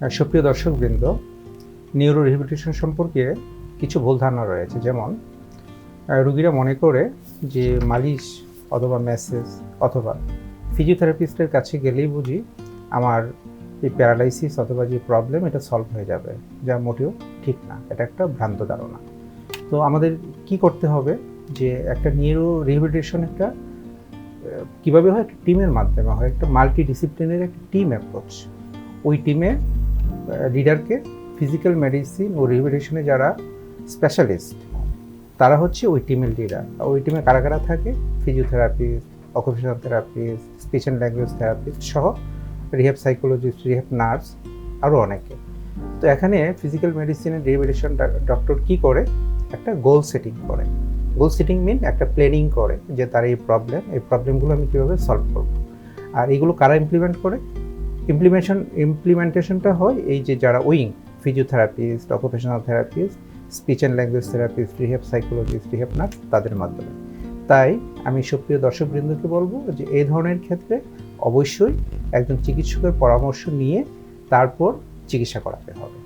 সুপ্রিয় দর্শকবৃন্দ, neuro rehabilitation সম্পর্কে কিছু ভুল ধারণা রয়েছে। যেমন রোগীরা মনে করে যে মালিশ অথবা ম্যাসেজ অথবা ফিজিওথেরাপিস্টের কাছে গেলেই বুঝি আমার এই প্যারালাইসিস অথবা যে প্রবলেম এটা সলভ হয়ে যাবে, যা মোটেও ঠিক না। এটা একটা ভ্রান্ত ধারণা। তো আমাদের কি করতে হবে যে একটা নিউরো রিহ্যাবিলিটেশন একটা কীভাবে হয়, একটা টিমের মাধ্যমে হয়, একটা মাল্টি ডিসিপ্লিনের একটা টিম অ্যাপ্রোচ। ওই টিমে লিডারকে ফিজিক্যাল মেডিসিন ও রিহ্যাবিলিটেশনে যারা স্পেশালিস্ট তারা হচ্ছে ওই টিমের লিডার। ওই টিমে কারা কারা থাকে? Physiotherapist, occupational therapist, speech and language therapist সহ রিহ্যাব সাইকোলজিস্ট, রিহ্যাব নার্স, আরও অনেকে। তো এখানে physical medicine and rehabilitation doctor কী করে? একটা গোল সেটিং করে। গোল সেটিং মিন একটা প্ল্যানিং করে যে তার এই প্রবলেমগুলো আমি কীভাবে সলভ করব। আর এগুলো কারা ইমপ্লিমেন্ট করে? ইমপ্লিমেন্টেশনটা হয় এই যে যারা wing, physiotherapist, occupational therapist, speech and language therapist, rehab psychologist, rehab nurse, তাদের মাধ্যমে। তাই আমি সুপ্রিয় দর্শকবৃন্দকে বলবো যে এই ধরনের ক্ষেত্রে অবশ্যই একজন চিকিৎসকের পরামর্শ নিয়ে তারপর চিকিৎসা করাতে হবে।